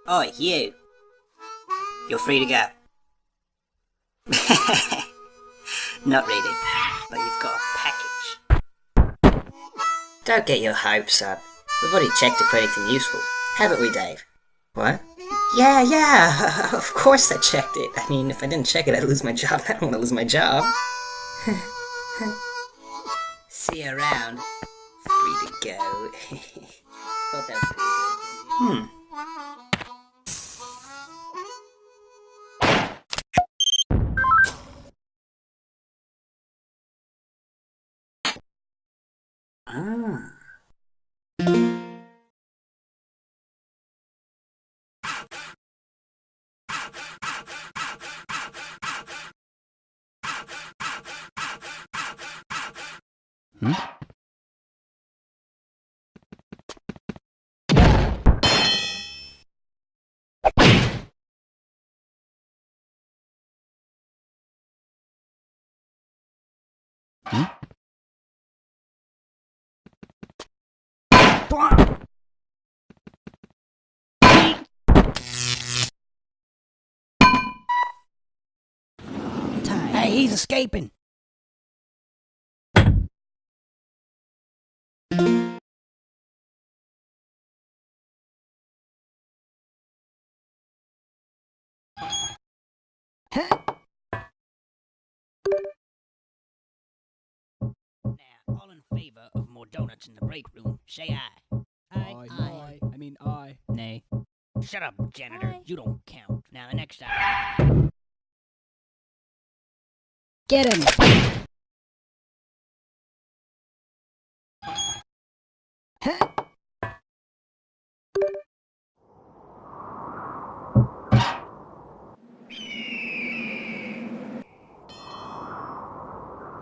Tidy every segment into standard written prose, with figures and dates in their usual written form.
Oi, you. You're free to go. Not really, but you've got a package. Don't get your hopes up. We've already checked it for anything useful. Haven't we, Dave? What? Yeah, of course I checked it. I mean, if I didn't check it, I'd lose my job. I don't want to lose my job. See you around. Free to go. Thought that was pretty good. Ah. Hmm? Hmm? Hey, he's escaping. Now, all in favor of more donuts in the break room, say aye. Aye. I mean, aye. Nay. Shut up, janitor. Aye. You don't count. Now, the next item. Get him!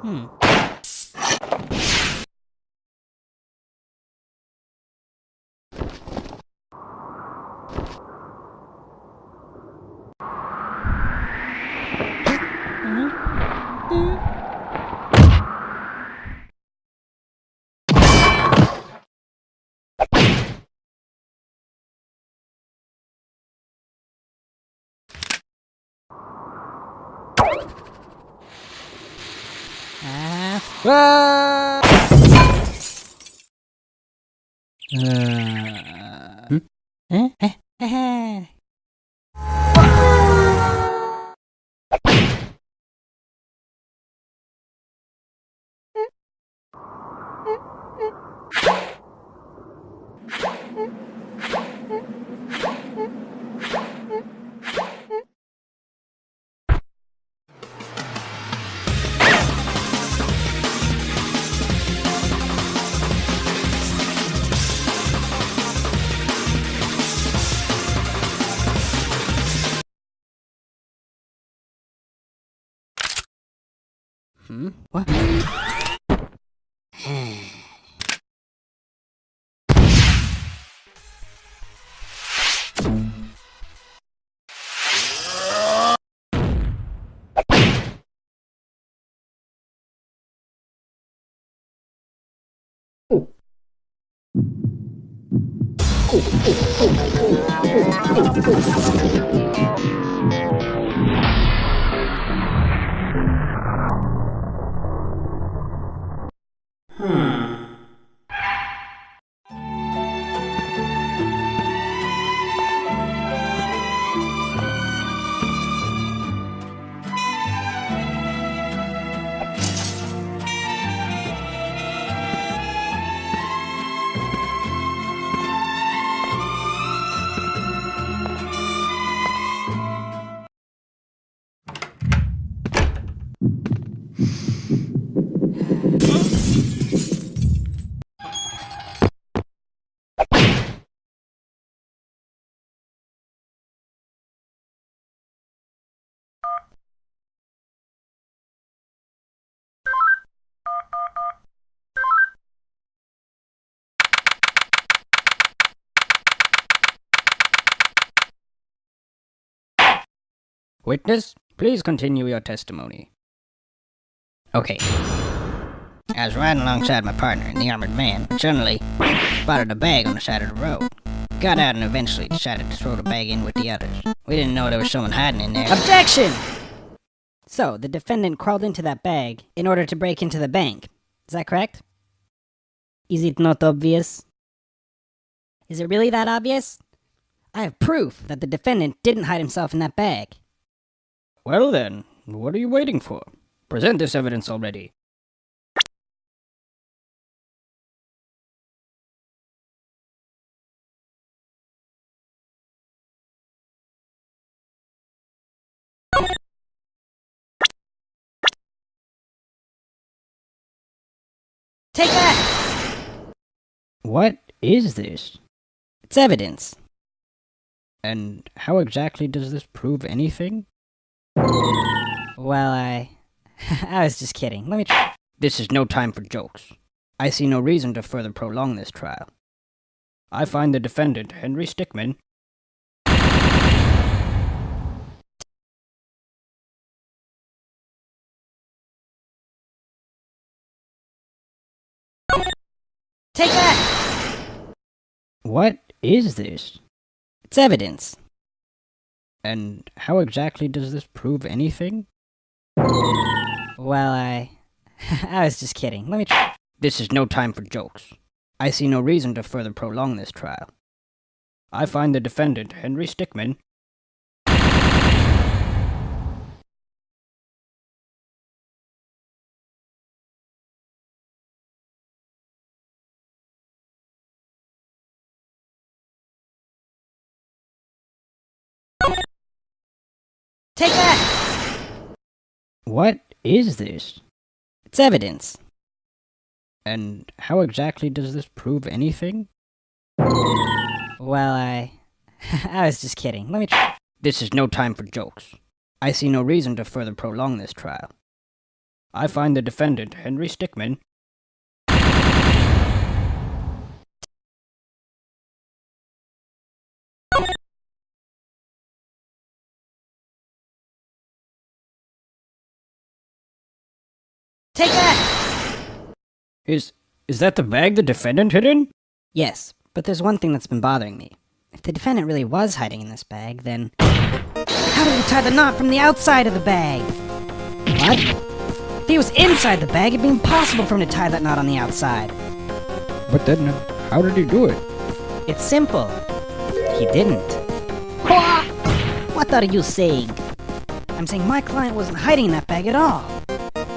Hmm. Ah! What? Witness, please continue your testimony. Okay. I was riding alongside my partner in the armored van, but suddenly spotted a bag on the side of the road. got out and eventually decided to throw the bag in with the others. We didn't know there was someone hiding in there. Objection! So, the defendant crawled into that bag in order to break into the bank. Is that correct? Is it not obvious? Is it really that obvious? I have proof that the defendant didn't hide himself in that bag. Well then, what are you waiting for? Present this evidence already. Take that! What is this? It's evidence. And how exactly does this prove anything? Well, I was just kidding. Let me try. This is no time for jokes. I see no reason to further prolong this trial. I find the defendant, Henry Stickmin, Take that! What is this? It's evidence. And how exactly does this prove anything? Well, I was just kidding. Let me try. This is no time for jokes. I see no reason to further prolong this trial. I find the defendant, Henry Stickmin, Take that! What is this? It's evidence. And how exactly does this prove anything? Well, I was just kidding. Let me try. This is no time for jokes. I see no reason to further prolong this trial. I find the defendant, Henry Stickmin, Take that! Is that the bag the defendant hid in? Yes, but there's one thing that's been bothering me. If the defendant really was hiding in this bag, then how did he tie the knot from the outside of the bag? What? If he was inside the bag, it'd be impossible for him to tie that knot on the outside. But then, how did he do it? It's simple. He didn't. Quoi? What are you saying? I'm saying my client wasn't hiding in that bag at all.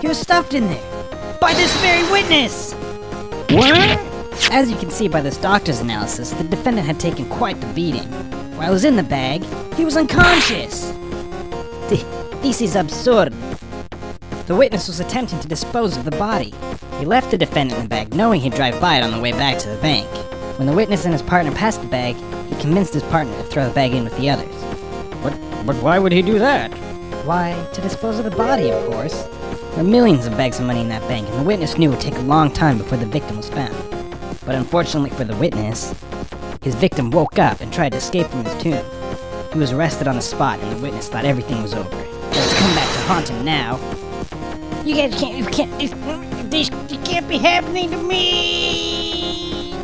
He was stuffed in there. By this very witness! What? As you can see by this doctor's analysis, the defendant had taken quite the beating. While he was in the bag, he was unconscious. This is absurd. The witness was attempting to dispose of the body. He left the defendant in the bag, knowing he'd drive by it on the way back to the bank. When the witness and his partner passed the bag, he convinced his partner to throw the bag in with the others. But why would he do that? Why, to dispose of the body, of course. There are millions of bags of money in that bank, and the witness knew it would take a long time before the victim was found. But unfortunately for the witness, his victim woke up and tried to escape from his tomb. He was arrested on the spot, and the witness thought everything was over. But it's come back to haunt him now. You guys this can't be happening to me!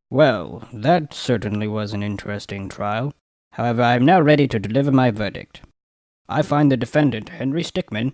Well, that certainly was an interesting trial. However, I am now ready to deliver my verdict. I find the defendant, Henry Stickmin,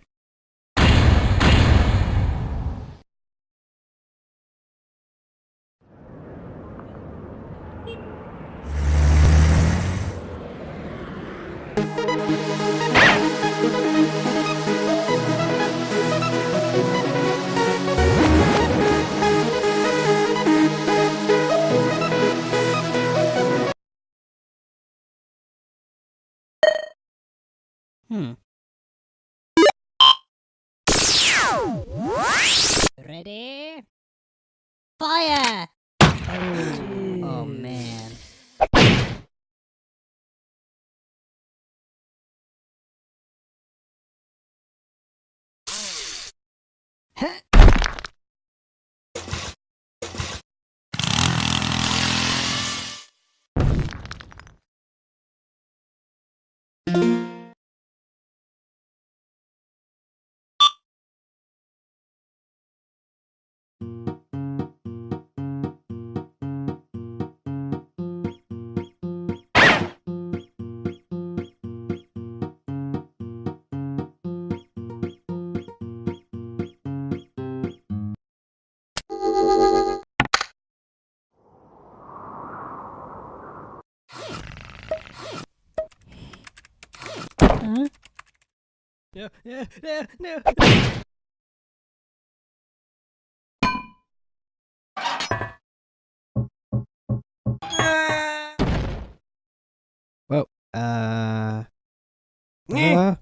Ready? Fire! Oh man. No. Well,